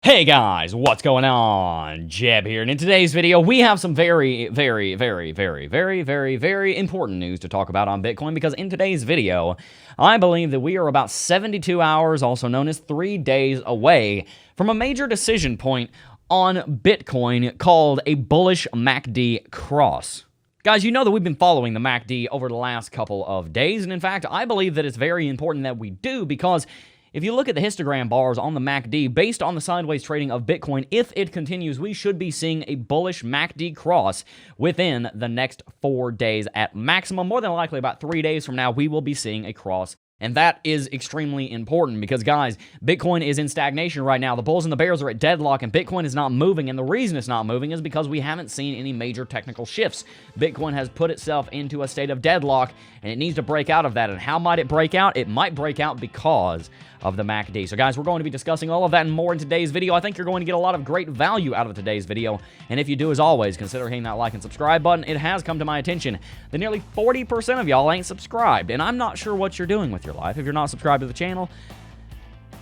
Hey guys, what's going on? Jeb here, and in today's video, we have some very important news to talk about on Bitcoin, because in today's video, I believe that we are about 72 hours, also known as 3 days, away from a major decision point on Bitcoin called a bullish MACD cross. Guys, you know that we've been following the MACD over the last couple of days, and in fact, I believe that it's very important that we do, because if you look at the histogram bars on the MACD, based on the sideways trading of Bitcoin, if it continues, we should be seeing a bullish MACD cross within the next 4 days at maximum. More than likely, about 3 days from now, we will be seeing a cross. And that is extremely important because, guys, Bitcoin is in stagnation right now. The bulls and the bears are at deadlock, and Bitcoin is not moving. And the reason it's not moving is because we haven't seen any major technical shifts. Bitcoin has put itself into a state of deadlock, and it needs to break out of that. And how might it break out? It might break out because of the MACD. So, guys, we're going to be discussing all of that and more in today's video. I think you're going to get a lot of great value out of today's video. And if you do, as always, consider hitting that like and subscribe button. It has come to my attention that nearly 40% of y'all ain't subscribed, and I'm not sure what you're doing with your life. If you're not subscribed to the channel,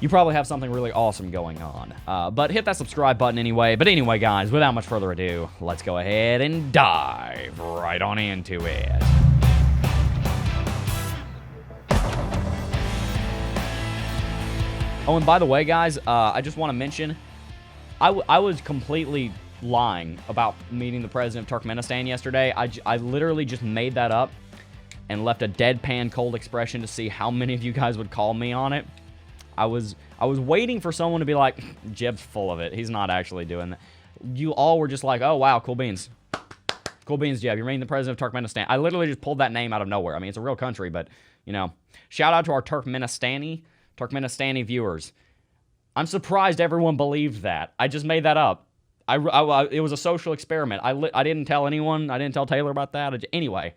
you probably have something really awesome going on. But hit that subscribe button anyway. But anyway, guys, without much further ado, let's go ahead and dive right on into it. Oh, and by the way, guys, I just want to mention, I was completely lying about meeting the president of Turkmenistan yesterday. I literally just made that up and left a deadpan cold expression to see how many of you guys would call me on it. I was waiting for someone to be like, Jeb's full of it. He's not actually doing that. You all were just like, oh, wow, cool beans. Cool beans, Jeb. You're meeting the president of Turkmenistan. I literally just pulled that name out of nowhere. I mean, it's a real country, but, you know, shout out to our Turkmenistani viewers. I'm surprised everyone believed that. I just made that up. It was a social experiment. I didn't tell anyone. I didn't tell Taylor about that. Anyway,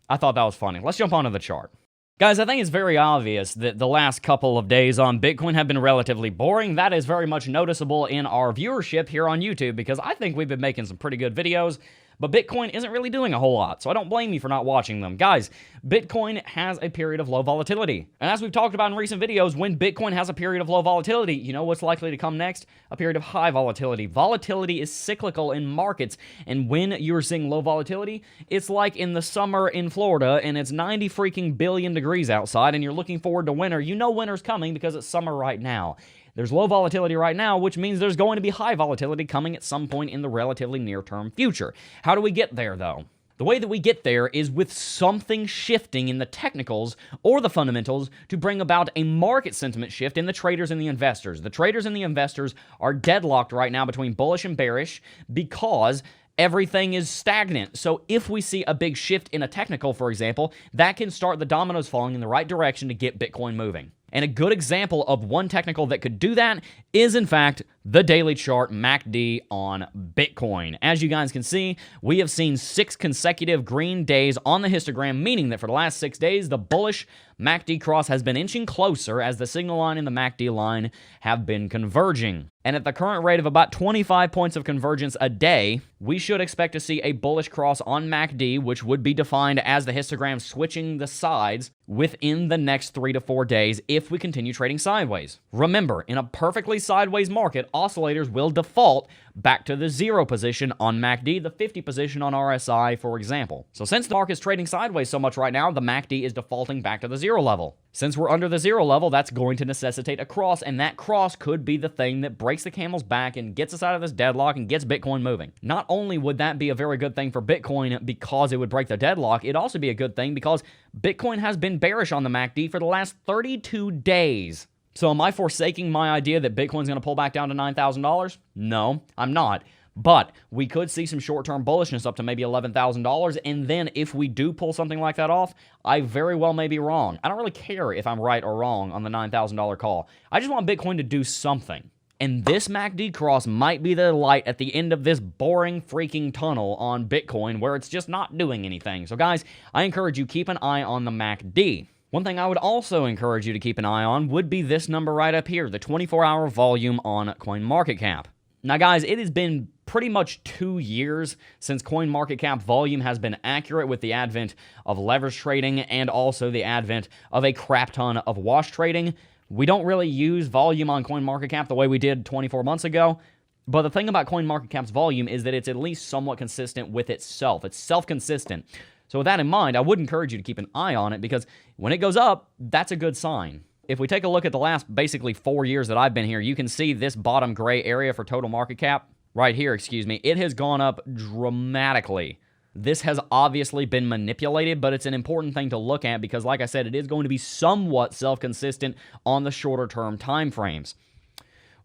I thought that was funny. Let's jump onto the chart. Guys, I think it's very obvious that the last couple of days on Bitcoin have been relatively boring. That is very much noticeable in our viewership here on YouTube, because I think we've been making some pretty good videos, but Bitcoin isn't really doing a whole lot, so I don't blame you for not watching them. Guys, Bitcoin has a period of low volatility. And as we've talked about in recent videos, when Bitcoin has a period of low volatility, you know what's likely to come next? A period of high volatility. Volatility is cyclical in markets, and when you're seeing low volatility, it's like in the summer in Florida, and it's 90 freaking billion degrees outside, and you're looking forward to winter. You know winter's coming because it's summer right now. There's low volatility right now, which means there's going to be high volatility coming at some point in the relatively near-term future. How do we get there, though? The way that we get there is with something shifting in the technicals or the fundamentals to bring about a market sentiment shift in the traders and the investors. The traders and the investors are deadlocked right now between bullish and bearish because everything is stagnant. So if we see a big shift in a technical, for example, that can start the dominoes falling in the right direction to get Bitcoin moving. And a good example of one technical that could do that is, in fact, the daily chart MACD on Bitcoin. As you guys can see, we have seen 6 consecutive green days on the histogram, meaning that for the last 6 days, the bullish MACD cross has been inching closer as the signal line and the MACD line have been converging. And at the current rate of about 25 points of convergence a day, we should expect to see a bullish cross on MACD, which would be defined as the histogram switching the sides within the next 3 to 4 days if we continue trading sideways. Remember, in a perfectly sideways market, oscillators will default back to the 0 position on MACD, the 50 position on RSI, for example. So since the market's trading sideways so much right now, the MACD is defaulting back to the 0 level. Since we're under the 0 level, that's going to necessitate a cross, and that cross could be the thing that breaks the camel's back and gets us out of this deadlock and gets Bitcoin moving. Not only would that be a very good thing for Bitcoin because it would break the deadlock, it'd also be a good thing because Bitcoin has been bearish on the MACD for the last 32 days. So am I forsaking my idea that Bitcoin's going to pull back down to $9,000? No, I'm not. But we could see some short-term bullishness up to maybe $11,000, and then if we do pull something like that off, I very well may be wrong. I don't really care if I'm right or wrong on the $9,000 call. I just want Bitcoin to do something. And this MACD cross might be the light at the end of this boring freaking tunnel on Bitcoin where it's just not doing anything. So guys, I encourage you, keep an eye on the MACD. One thing I would also encourage you to keep an eye on would be this number right up here, the 24-hour volume on CoinMarketCap. Now, guys, it has been pretty much 2 years since CoinMarketCap volume has been accurate with the advent of leverage trading and also the advent of a crap ton of wash trading. We don't really use volume on CoinMarketCap the way we did 24 months ago. But the thing about CoinMarketCap's volume is that it's at least somewhat consistent with itself. It's self-consistent. So with that in mind, I would encourage you to keep an eye on it because when it goes up, that's a good sign. If we take a look at the last basically 4 years that I've been here, you can see this bottom gray area for total market cap right here, it has gone up dramatically. This has obviously been manipulated, but it's an important thing to look at because, like I said, it is going to be somewhat self-consistent on the shorter term time frames.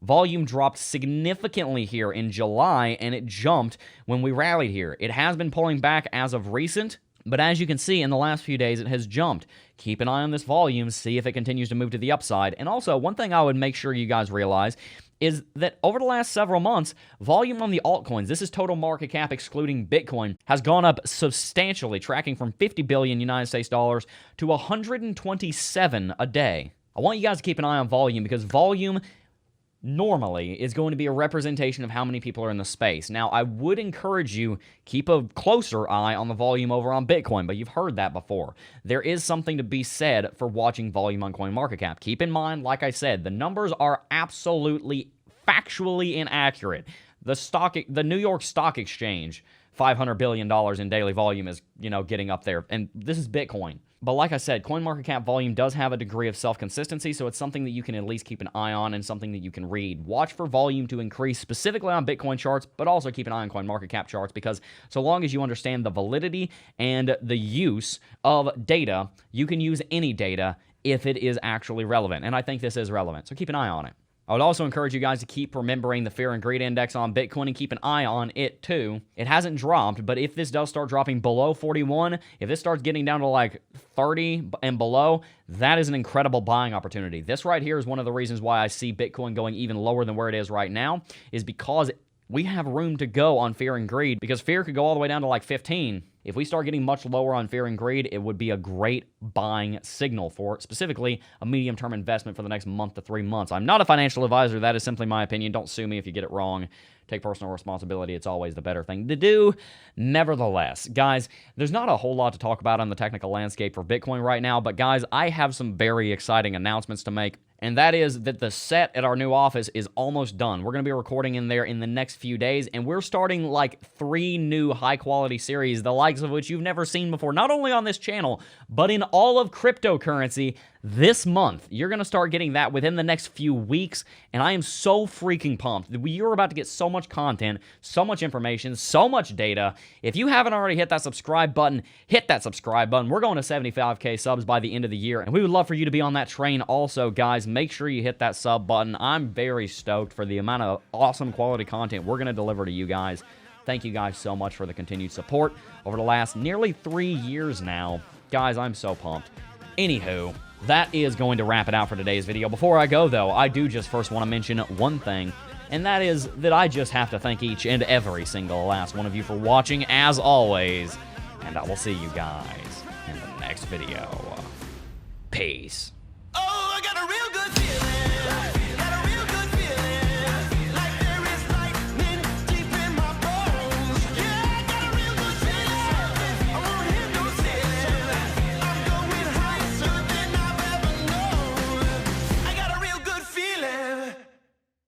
Volume dropped significantly here in July, and it jumped when we rallied here. It has been pulling back as of recent, but as you can see, in the last few days, it has jumped. Keep an eye on this volume, see if it continues to move to the upside. And also, one thing I would make sure you guys realize is that over the last several months, volume on the altcoins, this is total market cap excluding Bitcoin, has gone up substantially, tracking from 50 billion United States dollars to 127 a day. I want you guys to keep an eye on volume because volume normally is going to be a representation of how many people are in the space. Now, I would encourage you keep a closer eye on the volume over on Bitcoin, but you've heard that before. There is something to be said for watching volume on CoinMarketCap. Keep in mind, like I said, the numbers are absolutely factually inaccurate. The New York Stock Exchange, $500 billion in daily volume is, getting up there, and this is Bitcoin. But like I said, CoinMarketCap volume does have a degree of self-consistency, so it's something that you can at least keep an eye on and something that you can read. Watch for volume to increase specifically on Bitcoin charts, but also keep an eye on CoinMarketCap charts because so long as you understand the validity and the use of data, you can use any data if it is actually relevant. And I think this is relevant, so keep an eye on it. I would also encourage you guys to keep remembering the Fear and Greed Index on Bitcoin and keep an eye on it too. It hasn't dropped, but if this does start dropping below 41, if this starts getting down to like 30 and below, that is an incredible buying opportunity. This right here is one of the reasons why I see Bitcoin going even lower than where it is right now, is because we have room to go on Fear and Greed, because Fear could go all the way down to like 15. If we start getting much lower on Fear and Greed, it would be a great buying signal for specifically a medium-term investment for the next month to 3 months. I'm not a financial advisor. That is simply my opinion. Don't sue me if you get it wrong. Take personal responsibility. It's always the better thing to do. Nevertheless, guys, there's not a whole lot to talk about on the technical landscape for Bitcoin right now, but guys, I have some very exciting announcements to make. And that is that the set at our new office is almost done. We're going to be recording in there in the next few days, and we're starting like 3 new high-quality series, the likes of which you've never seen before, not only on this channel, but in all of cryptocurrency this month. You're going to start getting that within the next few weeks, and I am so freaking pumped. You're about to get so much content, so much information, so much data. If you haven't already hit that subscribe button, hit that subscribe button. We're going to 75K subs by the end of the year, and we would love for you to be on that train also, guys. Make sure you hit that sub button. I'm very stoked for the amount of awesome quality content we're going to deliver to you guys. Thank you guys so much for the continued support over the last nearly 3 years now. Guys, I'm so pumped. Anywho, that is going to wrap it out for today's video. Before I go, though, I do just first want to mention one thing, and that is that I just have to thank each and every single last one of you for watching, as always, and I will see you guys in the next video. Peace.